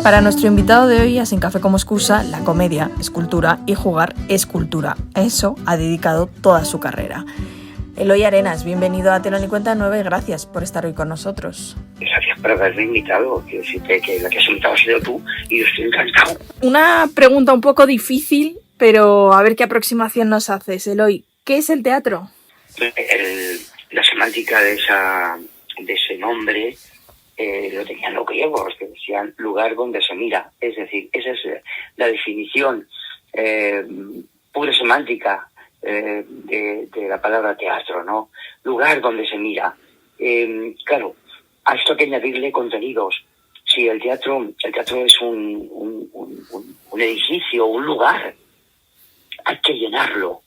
Para nuestro invitado de hoy, a Sin Café como excusa, la comedia es cultura y jugar es cultura. A eso ha dedicado toda su carrera. Eloy Arenas, bienvenido a Te lo ni cuenta 9 y gracias por estar hoy con nosotros. Gracias por haberme invitado. Quiero decirte que la que has invitado ha sido tú y yo estoy encantado. Una pregunta un poco difícil, pero a ver qué aproximación nos haces, Eloy. ¿Qué es el teatro? La semántica de ese nombre lo tenían los griegos, que decían lugar donde se mira. Es decir, esa es la definición pura semántica de la palabra teatro, ¿no? Lugar donde se mira. Claro, a esto hay que añadirle contenidos. Si el teatro es un edificio, un lugar, hay que llenarlo.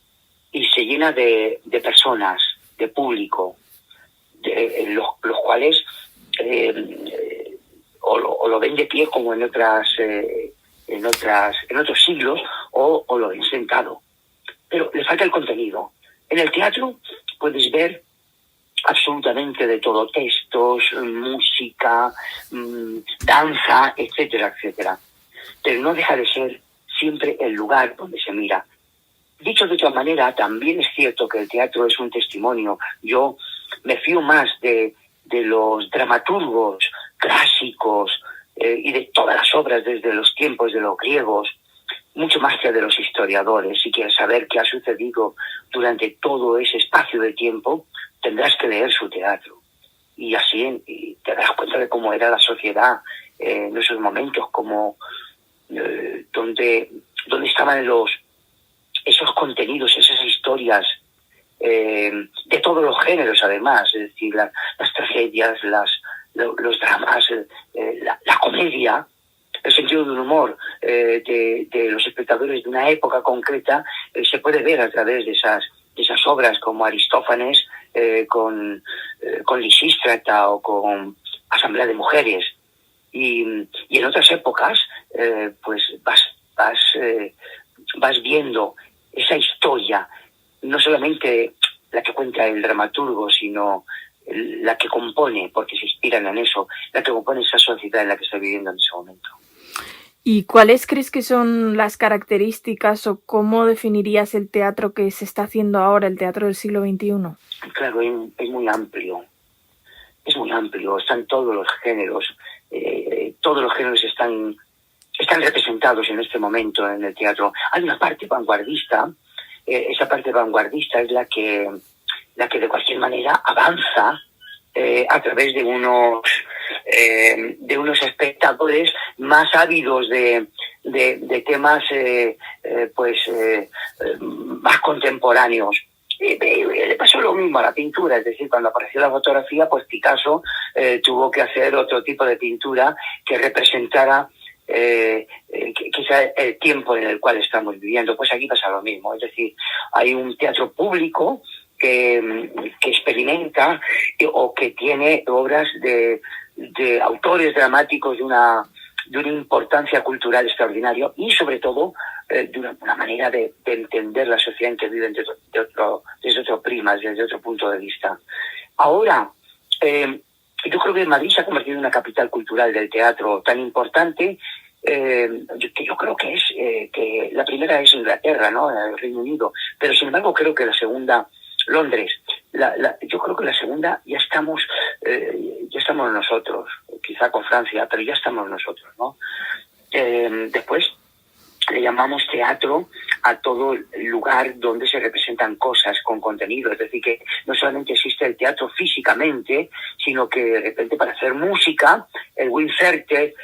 Y se llena de personas, de público, los cuales o lo ven de pie como en otros siglos, o lo ven sentado. Pero le falta el contenido. En el teatro puedes ver absolutamente de todo: textos, música, danza, etcétera, etcétera. Pero no deja de ser siempre el lugar donde se mira. Dicho de otra manera, también es cierto que el teatro es un testimonio. Yo me fío más de los dramaturgos clásicos y de todas las obras desde los tiempos de los griegos, mucho más que de los historiadores. Si quieres saber qué ha sucedido durante todo ese espacio de tiempo, tendrás que leer su teatro. Y así te darás cuenta de cómo era la sociedad en esos momentos, como donde estaban esos contenidos, esas historias de todos los géneros, además, es decir, las tragedias, los dramas, la comedia, el sentido del humor de los espectadores de una época concreta se puede ver a través de esas obras, como Aristófanes con Lisístrata o con Asamblea de Mujeres. Y en otras épocas pues vas viendo esa historia, no solamente la que cuenta el dramaturgo, sino la que compone, porque se inspiran en eso, la que compone esa sociedad en la que está viviendo en ese momento. ¿Y cuáles crees que son las características o cómo definirías el teatro que se está haciendo ahora, el teatro del siglo XXI? Claro, es muy amplio. Es muy amplio, están todos los géneros. Todos los géneros están representados en este momento en el teatro. Hay una parte vanguardista. Esa parte vanguardista es la que de cualquier manera avanza a través de unos espectadores más ávidos de temas más contemporáneos. Le pasó lo mismo a la pintura, es decir, cuando apareció la fotografía, pues Picasso tuvo que hacer otro tipo de pintura que representara quizá el tiempo en el cual estamos viviendo. Pues aquí pasa lo mismo, es decir, hay un teatro público que experimenta o que tiene obras de autores dramáticos de una importancia cultural extraordinaria y sobre todo de una manera de entender la sociedad en que viven desde otro prisma, desde otro punto de vista. Ahora, yo creo que Madrid se ha convertido en una capital cultural del teatro tan importante que yo creo que que la primera es Inglaterra, ¿no? El Reino Unido, pero sin embargo creo que la segunda, Londres. Yo creo que la segunda ya estamos nosotros, quizá con Francia, pero ya estamos nosotros, ¿no? Después le llamamos teatro a todo lugar donde se representan cosas con contenido, es decir, que no solamente existe el teatro físicamente, sino que de repente para hacer música, el Wincerter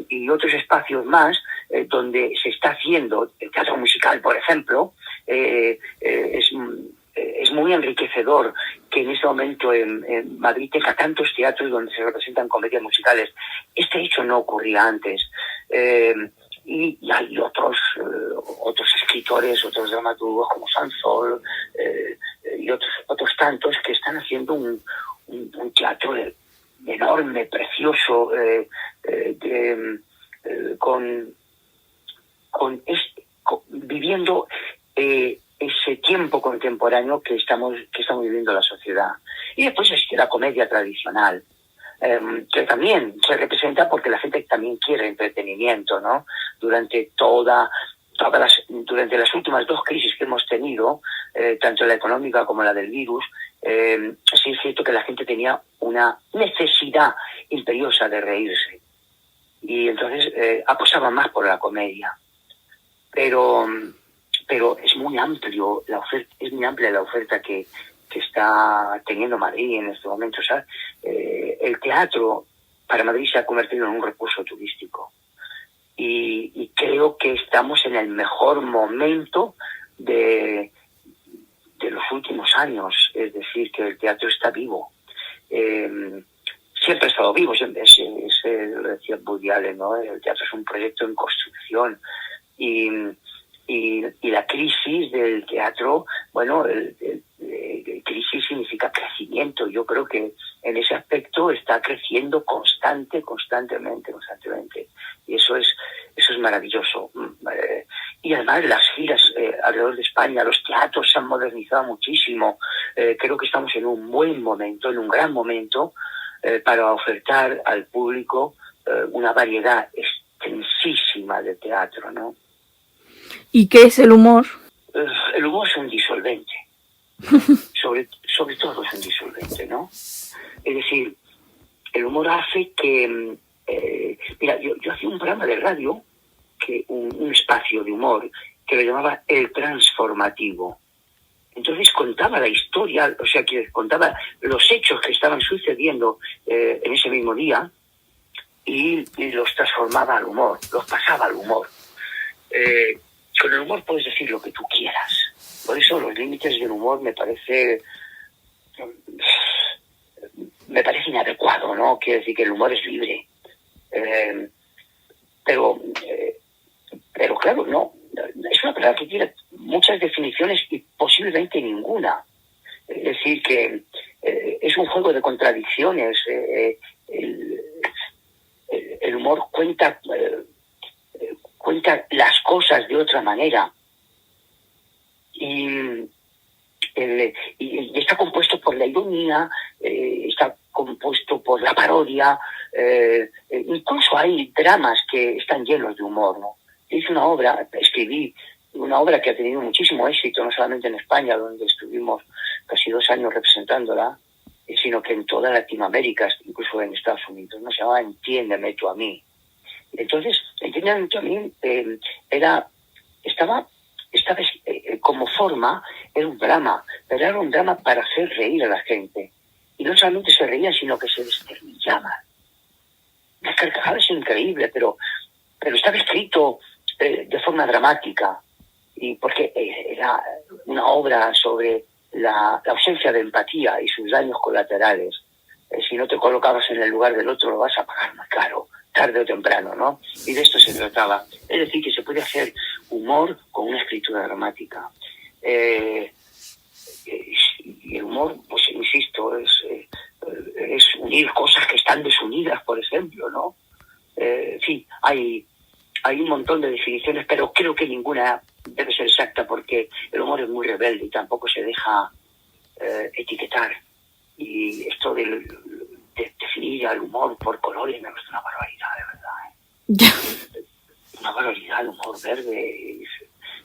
y otros espacios más donde se está haciendo el teatro musical, por ejemplo, es muy enriquecedor que en este momento en Madrid tenga tantos teatros donde se representan comedias musicales. Este hecho no ocurría antes. Y hay otros escritores, otros dramaturgos como Sansol y otros tantos que están haciendo un teatro enorme, precioso, viviendo ese tiempo contemporáneo que estamos viviendo la sociedad. Y después existe la comedia tradicional. que también se representa porque la gente también quiere entretenimiento, ¿no? Durante las últimas dos crisis que hemos tenido, tanto la económica como la del virus, sí es cierto que la gente tenía una necesidad imperiosa de reírse. Y entonces apostaba más por la comedia. Pero es muy amplio es muy amplia la oferta que está teniendo Madrid en este momento. O sea, el teatro para Madrid se ha convertido en un recurso turístico. Y creo que estamos en el mejor momento de los últimos años. Es decir, que el teatro está vivo. Siempre ha estado vivo, siempre lo decía Woody Allen, ¿no? El teatro es un proyecto en construcción. Y la crisis del teatro, bueno, crisis significa crecimiento. Yo creo que en ese aspecto está creciendo constantemente. Y eso es maravilloso. Y además las giras alrededor de España, los teatros se han modernizado muchísimo. Creo que estamos en un buen momento, en un gran momento, para ofertar al público una variedad extensísima de teatro, ¿no? ¿Y qué es el humor? El humor es un disolvente. sobre todo es un disolvente, ¿no? Es decir, el humor hace que... mira, yo hacía un programa de radio, un espacio de humor, que lo llamaba El Transformativo. Entonces contaba la historia, o sea, que contaba los hechos que estaban sucediendo en ese mismo día y los transformaba al humor, los pasaba al humor. Con el humor puedes decir lo que tú quieras. Por eso los límites del humor me parece inadecuado, ¿no? Quiere decir que el humor es libre. Pero claro, no. Es una palabra que tiene muchas definiciones y posiblemente ninguna. Es decir, que es un juego de contradicciones. El humor cuenta las cosas de otra manera. Y está compuesto por la ironía, está compuesto por la parodia, incluso hay dramas que están llenos de humor, ¿no? Escribí una obra que ha tenido muchísimo éxito, no solamente en España, donde estuvimos casi 2 años representándola, sino que en toda Latinoamérica, incluso en Estados Unidos, ¿no? Se llamaba Entiéndeme tú a mí. Entonces, Entiéndeme tú a mí estaba como forma, era un drama, pero era un drama para hacer reír a la gente. Y no solamente se reían, sino que se desternillaban. Las carcajadas es increíble, pero estaba escrito de forma dramática, y porque era una obra sobre la ausencia de empatía y sus daños colaterales. Si no te colocabas en el lugar del otro, lo vas a pagar más caro, tarde o temprano, ¿no? Y de esto se trataba. Es decir, que se puede hacer humor con una escritura dramática. Y el humor, pues insisto, es unir cosas que están desunidas, por ejemplo, ¿no? Sí, hay un montón de definiciones, pero creo que ninguna debe ser exacta, porque el humor es muy rebelde y tampoco se deja etiquetar. Y esto de definir al humor por colores me parece una barbaridad, de verdad. Una barbaridad, el humor verde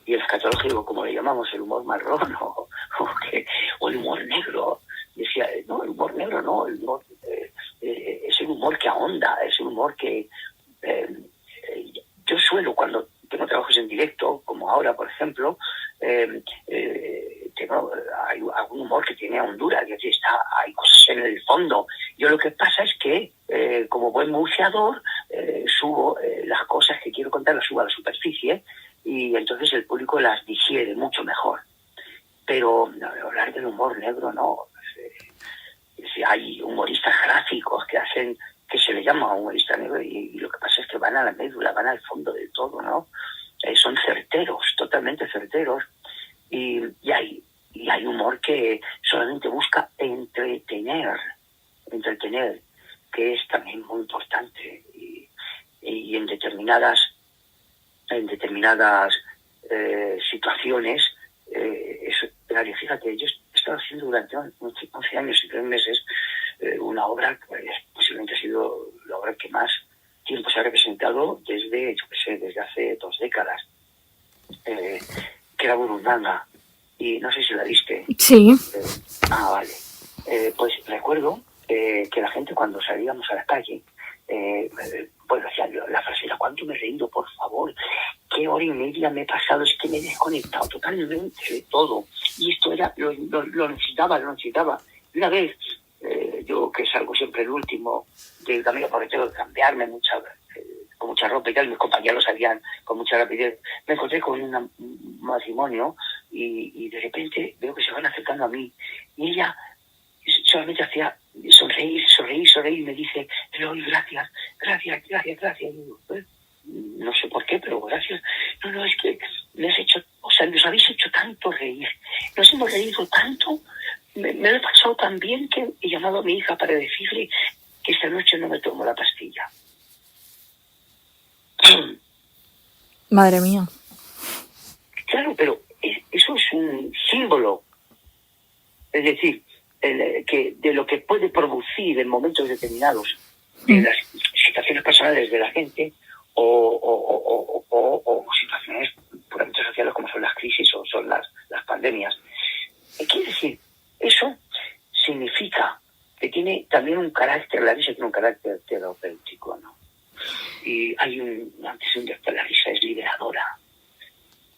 y el escatológico, como le llamamos, el humor marrón o el humor negro. Decía, no, el humor negro no, el humor es el humor que ahonda, es el humor que... yo suelo, cuando tengo trabajos en directo, como ahora, por ejemplo, hay algún humor que tiene hondura, que hay cosas en el fondo. Yo lo que pasa es que, como buen buceador, subo las cosas que quiero contar, las subo a la superficie, y entonces el público las digiere mucho mejor. Pero hablar del humor negro, no. Hay humoristas gráficos que se le llama humorista negro, y lo que pasa es que van a la médula, van al fondo de todo, ¿no? Son certeros, totalmente certeros, y hay humor que solamente busca entretener, que es también muy importante, y en determinadas situaciones es operario. Fíjate, yo he estado haciendo durante 11 años y 3 meses una obra que es posiblemente sido la obra que más tiempo se ha representado desde, yo qué sé, desde hace 2 décadas, que era Burundanga. Y no sé si la viste. Sí. Vale. Pues recuerdo que la gente cuando salíamos a la calle, pues hacía la frase, ¿cuánto me he reído, por favor? ¿Qué hora y media me he pasado? Es que me he desconectado totalmente de todo. Y esto era lo necesitaba. Y una vez, yo que salgo siempre el último del camino porque tengo que cambiarme con mucha ropa y tal, mis compañeros salían con mucha rapidez, me encontré con un matrimonio y de repente veo que se van acercando a mí y ella solamente hacía sonreír y me dice, Eloy, gracias. Y digo, no sé por qué, pero gracias. No, es que nos habéis hecho tanto reír, nos hemos reído tanto, me lo he pasado tan bien que he llamado a mi hija para decirle que esta noche no me tomo la pastilla. Madre mía. Claro, pero eso es un símbolo. Es decir, que de lo que puede producir en momentos determinados en las situaciones personales de la gente o situaciones puramente sociales como son las crisis o son las pandemias. Quiere decir, eso significa que tiene también un carácter, la risa tiene un carácter terapéutico, ¿no? Y hay antes un después, la risa es liberadora.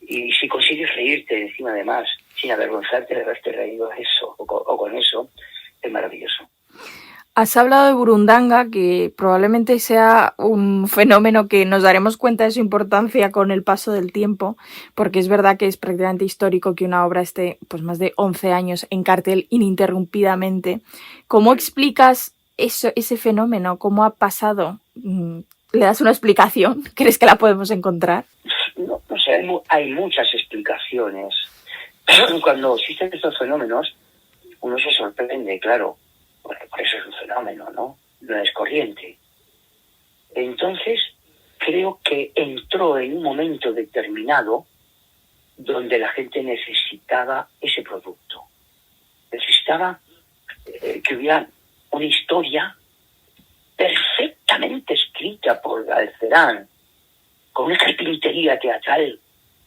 Y si consigues reírte encima además, sin avergonzarte de haberte reído eso o con eso, es maravilloso. Has hablado de Burundanga, que probablemente sea un fenómeno que nos daremos cuenta de su importancia con el paso del tiempo, porque es verdad que es prácticamente histórico que una obra esté pues más de 11 años en cartel ininterrumpidamente. ¿Cómo explicas ese fenómeno? ¿Cómo ha pasado? ¿Le das una explicación? ¿Crees que la podemos encontrar? No sé, hay muchas explicaciones. Cuando existen estos fenómenos, uno se sorprende, claro, porque por eso es un fenómeno, ¿no? No es corriente. Entonces, creo que entró en un momento determinado donde la gente necesitaba ese producto. Necesitaba que hubiera una historia perfectamente escrita por Galcerán, con una carpintería teatral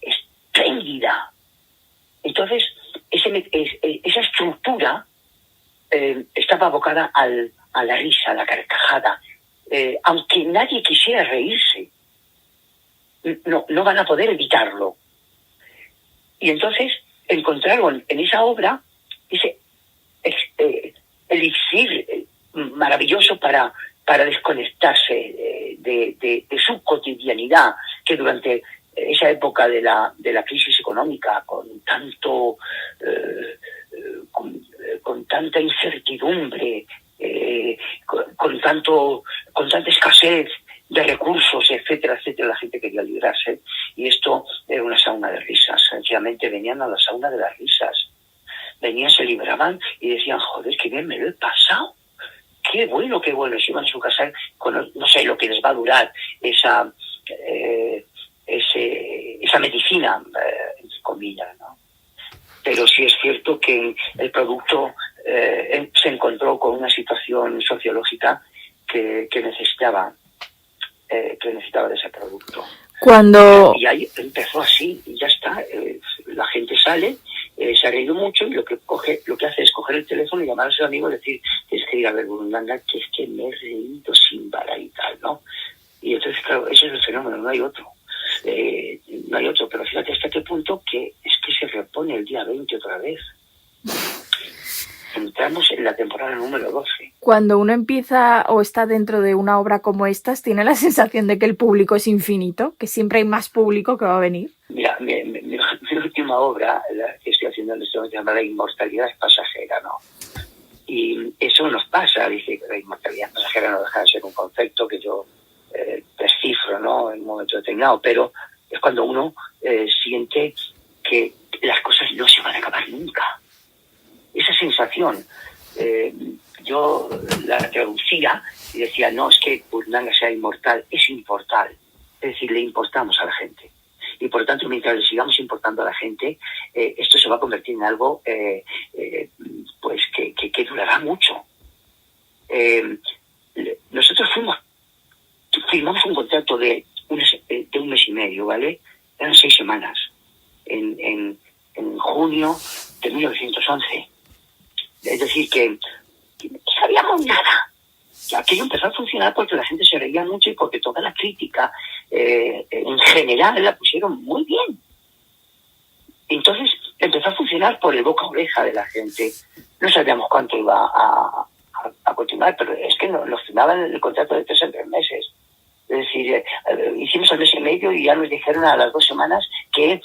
espléndida. Entonces, esa estructura estaba abocada a la risa, a la carcajada. Aunque nadie quisiera reírse, no van a poder evitarlo. Y entonces encontraron en esa obra ese elixir maravilloso para desconectarse de su cotidianidad, que durante esa época de la crisis económica, con tanta incertidumbre, con tanta escasez de recursos, etcétera, la gente quería librarse, y esto era una sauna de risas. Sencillamente venían a la sauna de las risas, venían, se libraban y decían, joder, qué bien me lo he pasado, qué bueno, se iban a su casa con, no sé lo que les va a durar esa medicina, entre comillas, ¿no? Pero sí es cierto que el producto se encontró con una situación sociológica que necesitaba de ese producto. Y ahí empezó así, y ya está. La gente sale, se ha reído mucho, y lo que hace es coger el teléfono y llamar a sus amigos y decir, tienes que ir a ver Burundanga, que es que me he reído sin parar y tal, ¿no? Y entonces, claro, ese es el fenómeno, no hay otro. Pero fíjate hasta qué punto que es que se repone el día 20 otra vez. Entramos en la temporada número 12. Cuando uno empieza o está dentro de una obra como estas, ¿tiene la sensación de que el público es infinito? ¿Que siempre hay más público que va a venir? Mira, mi última obra, la que estoy haciendo en este momento, se llama La inmortalidad es pasajera, ¿no? Y eso nos pasa, dice, la inmortalidad pasajera no deja de ser un concepto que yo descifro, ¿no?, en un momento determinado, pero es cuando uno siente que las cosas no se van a acabar nunca. Esa sensación, yo la traducía y decía, no, es que Burundanga sea inmortal, es inmortal. Es decir, le importamos a la gente. Y por lo tanto, mientras le sigamos importando a la gente, esto se va a convertir en algo pues que durará mucho. nosotros firmamos un contrato de un mes y medio, ¿vale? Eran 6 semanas, en junio de 1911. Es decir, que no sabíamos nada. Y aquello empezó a funcionar porque la gente se reía mucho y porque toda la crítica en general la pusieron muy bien. Entonces empezó a funcionar por el boca a oreja de la gente. No sabíamos cuánto iba a continuar, pero es que nos firmaban el contrato de 3 en 3 meses. Es decir, hicimos el mes y medio y ya nos dijeron a las 2 semanas que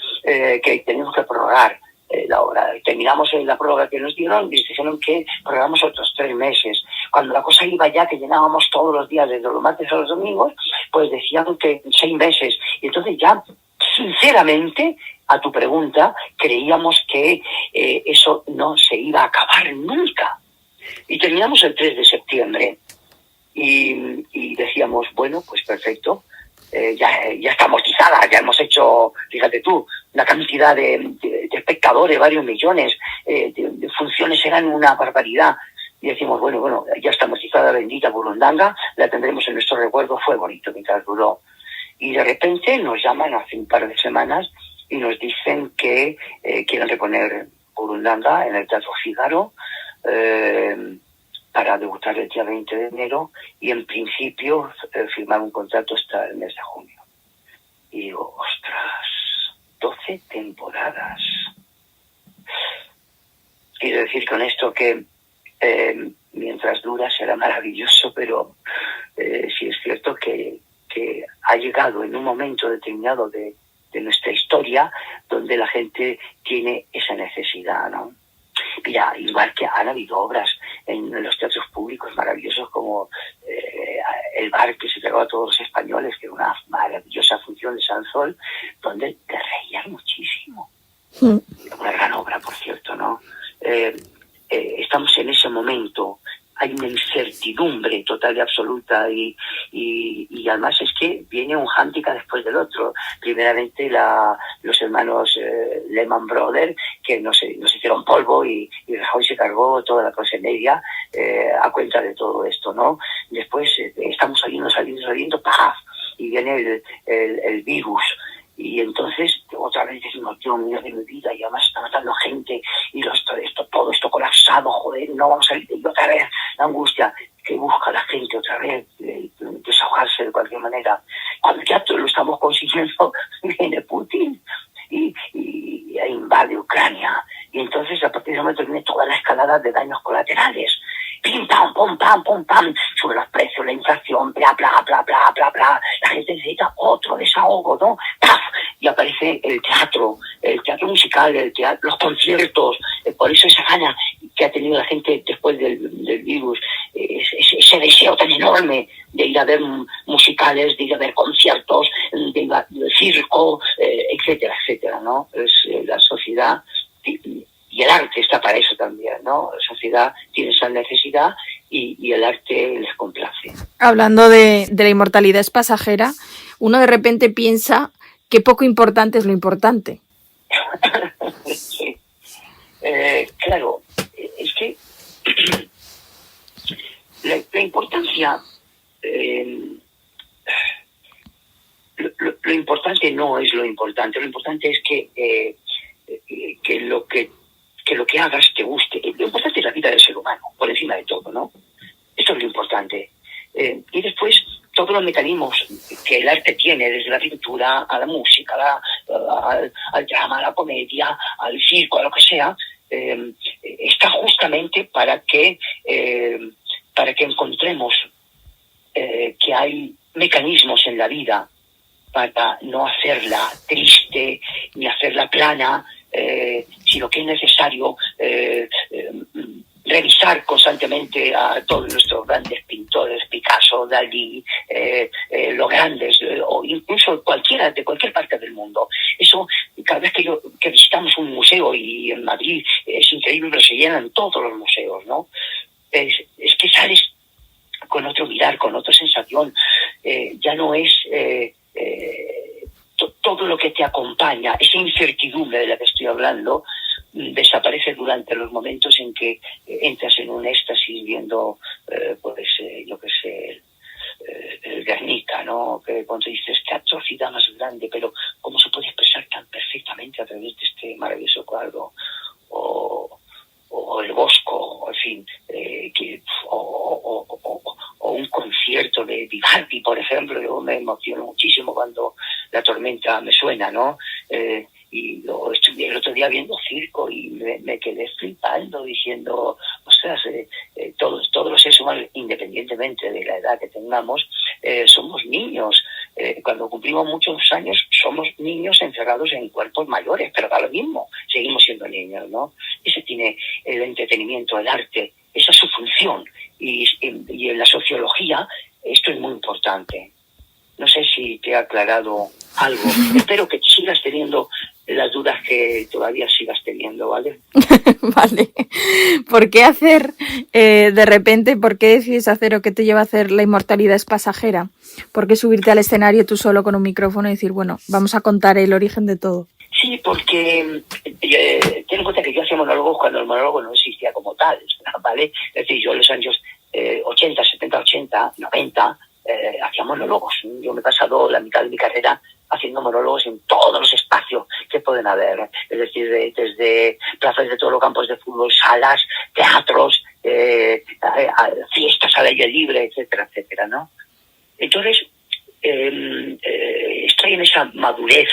teníamos que prorrogar la obra. Terminamos la prórroga que nos dieron y nos dijeron que prorrogamos otros 3 meses. Cuando la cosa iba ya, que llenábamos todos los días, desde los martes a los domingos, pues decían que 6 meses. Y entonces ya, sinceramente, a tu pregunta, creíamos que eso no se iba a acabar nunca. Y terminamos el 3 de septiembre. Y decíamos, bueno, pues perfecto, ya está amortizada, ya hemos hecho, fíjate tú, una cantidad de espectadores, varios millones, de funciones eran una barbaridad. Y decimos, bueno, ya está amortizada, bendita Burundanga, la tendremos en nuestro recuerdo. Fue bonito mientras duró. Y de repente nos llaman hace un par de semanas y nos dicen que quieren reponer Burundanga en el Teatro Fígaro, para debutar el día 20 de enero y en principio firmar un contrato hasta el mes de junio. Y digo, ostras, 12 temporadas. Quiero decir con esto que mientras dura será maravilloso, pero sí es cierto que ha llegado en un momento determinado de nuestra historia donde la gente tiene esa necesidad, ¿no? Mira, igual que han habido obras en los teatros públicos maravillosos como El bar que se entregó a todos los españoles, que era una maravillosa función de Sansol, donde te reías muchísimo. Una gran obra, por cierto, ¿no? Estamos en ese momento. Hay una incertidumbre total y absoluta y además es que viene un hándicap después del otro. Primeramente los hermanos Lehman Brothers, que nos hicieron polvo y Rajoy se cargó toda la clase media a cuenta de todo esto, ¿no? Después estamos saliendo, ¡paf! Y viene el virus. Y entonces otra vez decimos, Dios mío de mi vida, y además está matando gente, y todo esto colapsado, joder, no vamos a salir de ello otra vez, la angustia que busca la gente otra vez, desahogarse de cualquier manera. Cuando ya lo estamos consiguiendo, viene Putin y invade Ucrania. Y entonces a partir de ese momento viene toda la escalada de daños colaterales. Pim, pam, pum, pam, pum, pam, sobre los precios, la inflación, bla, bla, bla, bla, bla, bla. La gente necesita otro desahogo, ¿no? ¡Paf! Y aparece el teatro musical, los conciertos. Por eso esa gana que ha tenido la gente después del virus, ese deseo tan enorme de ir a ver musicales, de ir a ver conciertos, de ir al circo, etcétera, etcétera, ¿no? Es la sociedad... Y el arte está para eso también, ¿no? La sociedad tiene esa necesidad y el arte les complace. Hablando de la inmortalidad es pasajera, uno de repente piensa que poco importante es lo importante. Sí. Claro, es que la importancia... Lo importante no es lo importante. Lo importante es que lo que hagas te guste. Lo importante es la vida del ser humano, por encima de todo, ¿no? Esto es lo importante. Y después, todos los mecanismos que el arte tiene, desde la pintura a la música, al drama, a la comedia, al circo, a lo que sea, está justamente para que encontremos que hay mecanismos en la vida para no hacerla triste ni hacerla plana, sino que es necesario revisar constantemente a todos nuestros grandes pintores, Picasso, Dalí, los grandes, o incluso de cualquier parte del mundo. Eso, cada vez que visitamos un museo, y en Madrid es increíble, pero se llenan todos los museos, ¿no? Es que sales con otro mirar, con otra sensación. Ya no es... todo lo que te acompaña, esa incertidumbre de la que estoy hablando, desaparece durante los momentos en que entras en un éxtasis viendo, yo qué sé, el Guernica, ¿no? Que cuando dices qué atrocidad más grande, pero cómo se puede expresar tan perfectamente a través de este maravilloso cuadro, o el Bosco, en fin, o un concierto de Vivaldi, por ejemplo. Yo me emociono muchísimo cuando La tormenta me suena, ¿no? Y lo estuve el otro día viendo circo y me quedé flipando diciendo, ostras, todos los seres humanos, independientemente de la edad que tengamos, somos niños. Cuando cumplimos muchos años somos niños encerrados en cuerpos mayores, pero da lo mismo, seguimos siendo niños, ¿no? Ese tiene el entretenimiento, el arte, esa es su función. Y en la sociología esto es muy importante. No sé si te ha aclarado algo. Espero que sigas teniendo las dudas que todavía sigas teniendo, ¿vale? Vale. ¿Por qué hacer, de repente, por qué decides hacer o qué te lleva a hacer La inmortalidad es pasajera? ¿Por qué subirte al escenario tú solo con un micrófono y decir, bueno, vamos a contar el origen de todo? Sí, porque ten en cuenta que yo hacía monólogos cuando el monólogo no existía como tal, ¿vale? Es decir, yo en los años 80, 70, 80, 90 hacía monólogos. Yo me he pasado la mitad de mi carrera haciendo monólogos en todos los espacios que pueden haber, es decir, desde plazas de todos los campos de fútbol, salas, teatros, fiestas al aire libre, etcétera, etcétera, ¿no? Entonces, estoy en esa madurez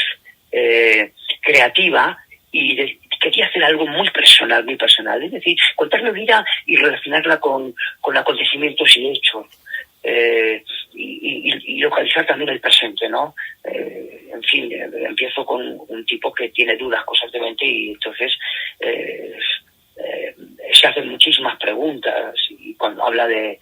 creativa y quería hacer algo muy personal, es decir, contar mi vida y relacionarla con acontecimientos y hechos. Y localizar también el presente, ¿no? En fin, empiezo con un tipo que tiene dudas constantemente y entonces se hacen muchísimas preguntas, y cuando habla del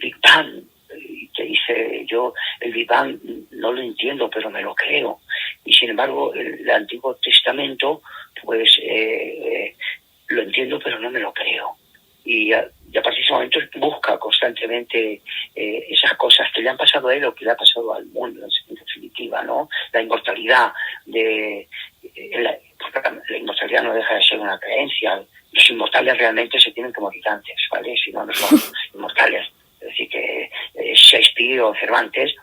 Big Bang y te dice, yo el Big Bang no lo entiendo, pero me lo creo, y sin embargo el Antiguo Testamento pues lo entiendo, pero no me lo creo. Y a partir de ese momento busca constantemente esas cosas que le han pasado a él o que le ha pasado al mundo, en definitiva, ¿no? La inmortalidad porque la inmortalidad no deja de ser una creencia. Los inmortales realmente se tienen que morir antes, ¿vale? Si no, no son inmortales. Es decir, que Shakespeare o Cervantes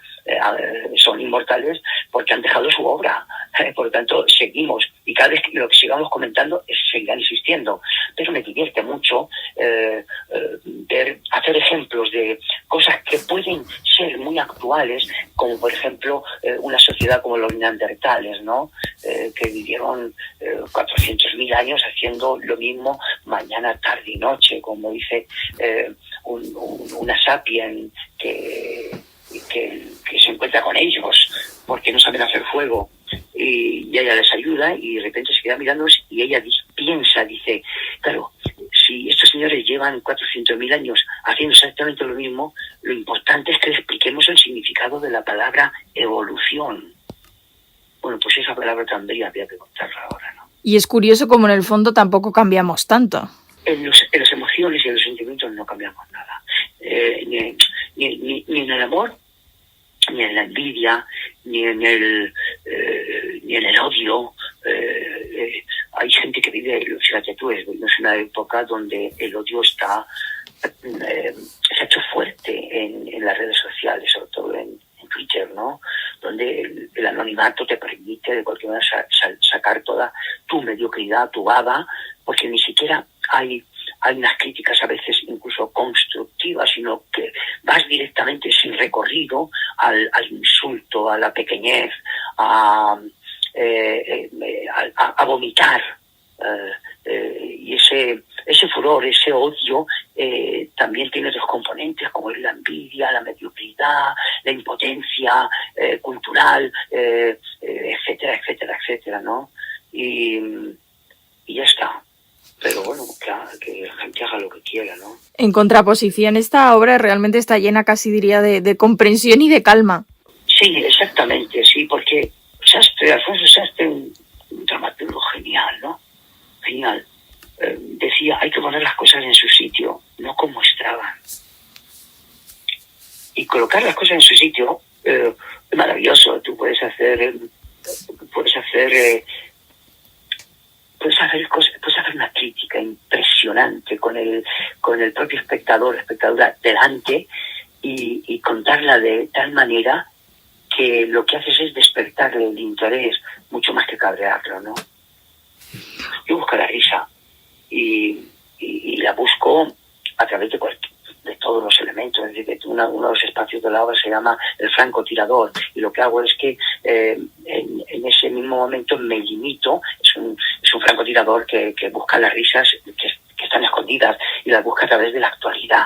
son inmortales porque han dejado su obra. Por lo tanto, seguimos. Y cada vez que lo que sigamos comentando seguirán existiendo. Pero me divierte mucho hacer ejemplos de cosas que pueden ser muy actuales, como por ejemplo una sociedad como los neandertales, ¿no? Que vivieron 400.000 años haciendo lo mismo mañana, tarde y noche, como dice una sapien que se encuentra con ellos porque no saben hacer fuego, y ella les ayuda y de repente se queda mirándolos y ella dice, claro, si estos señores llevan 400.000 años haciendo exactamente lo mismo, lo importante es que les expliquemos el significado de la palabra evolución. Bueno, pues esa palabra también había que contarla ahora, ¿no? Y es curioso como en el fondo tampoco cambiamos tanto. En las emociones y en los sentimientos no cambiamos nada. Ni en el amor, ni en la envidia, ni en el odio. Hay gente que vive, fíjate tú, es una época donde el odio se ha hecho fuerte en las redes sociales, sobre todo en Twitter, ¿no? Donde el anonimato te permite de cualquier manera sacar toda tu mediocridad, tu baba, porque ni siquiera hay unas críticas a veces incluso constructivas, sino que vas directamente sin recorrido al insulto, a la pequeñez, a vomitar. Y ese furor, ese odio también tiene otros componentes como es la envidia, la mediocridad, la impotencia cultural, etcétera, etcétera, etcétera, ¿no? Y ya está. Pero bueno, que la gente haga lo que quiera, ¿no? En contraposición, esta obra realmente está llena, casi diría, de comprensión y de calma. Sí, exactamente, sí, porque Alfonso Sastre, un dramaturgo genial, ¿no? Genial. Decía, hay que poner las cosas en su sitio, no como estaban. Y colocar las cosas en su sitio es maravilloso. Tú puedes hacer una crítica impresionante con el propio espectadora delante, y contarla de tal manera que lo que haces es despertarle el interés mucho más que cabrearlo, ¿no? Yo busco la risa y la busco a través de todos los elementos. Es decir, que uno de los espacios de la obra se llama el francotirador, y lo que hago es que en ese mismo momento me limito. Es un francotirador que busca las risas que están escondidas y las busca a través de la actualidad.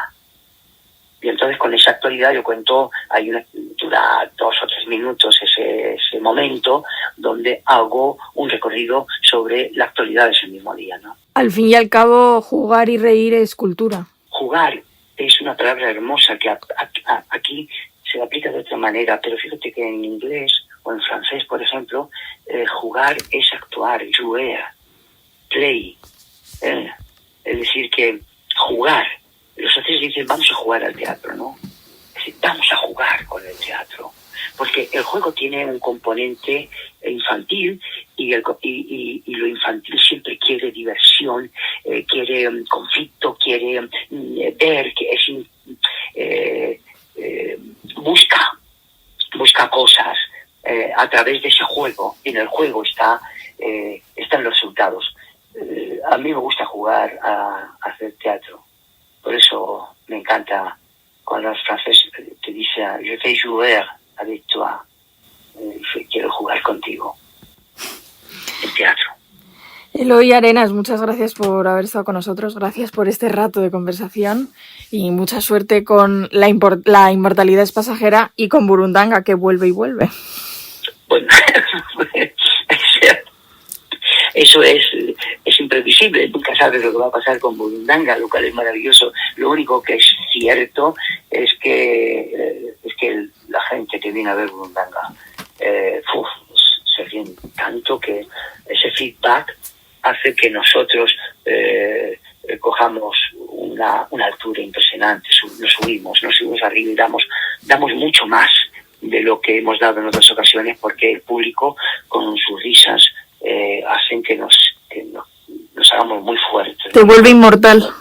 Y entonces con esa actualidad yo cuento, dura 2 o 3 minutos ese momento donde hago un recorrido sobre la actualidad de ese mismo día, ¿no? Al fin y al cabo, jugar y reír es cultura. Jugar es una palabra hermosa que aquí se aplica de otra manera, pero fíjate que en inglés o en francés, por ejemplo, jugar es actuar, jouer, play. Es decir, que jugar. Los franceses dicen, vamos a jugar al teatro, ¿no? Es decir, vamos a jugar con el teatro. Porque el juego tiene un componente infantil y lo infantil siempre quiere diversión, quiere conflicto, quiere ver, busca cosas a través de ese juego. Y en el juego están los resultados. A mí me gusta jugar a hacer teatro. Por eso me encanta cuando los franceses te dicen je vais jouer avec toi, quiero jugar contigo en teatro. Eloy Arenas, muchas gracias por haber estado con nosotros, gracias por este rato de conversación y mucha suerte con la inmortalidad es pasajera y con Burundanga, que vuelve y vuelve. Bueno, eso es imprevisible, nunca sabes lo que va a pasar con Burundanga, lo cual es maravilloso. Lo único que es cierto es que la gente que viene a ver Burundanga se ríen tanto que ese feedback hace que nosotros cojamos una altura impresionante, nos subimos arriba y damos mucho más de lo que hemos dado en otras ocasiones, porque el público con sus risas hacen que nos hagamos muy fuertes. Te vuelve inmortal.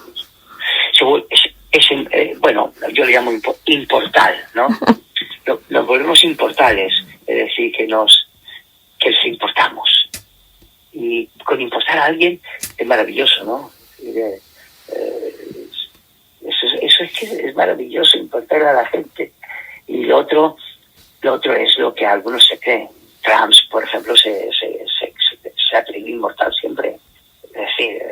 Bueno, yo le llamo importal, ¿no? Nos volvemos importales, es decir, que les importamos. Y con importar a alguien es maravilloso, ¿no? Eso es que es maravilloso, importar a la gente. Y lo otro es lo que algunos se creen. Trump, por ejemplo, se ha creído inmortal siempre. Es decir,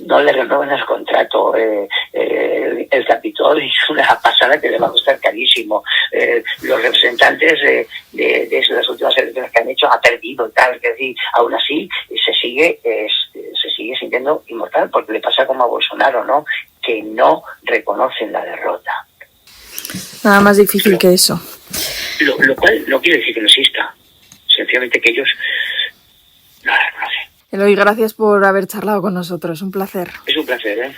no le renuevan el contrato. El Capitol es una pasada que le va a costar carísimo. Los representantes de las últimas elecciones que han hecho ha perdido, tal. Es decir, aún así se sigue sintiendo inmortal, porque le pasa como a Bolsonaro, ¿no? Que no reconocen la derrota. Nada más difícil que eso. Lo cual no quiere decir que no exista. Sencillamente que ellos no la reconocen. Eloy, gracias por haber charlado con nosotros. Un placer. Es un placer, ¿eh?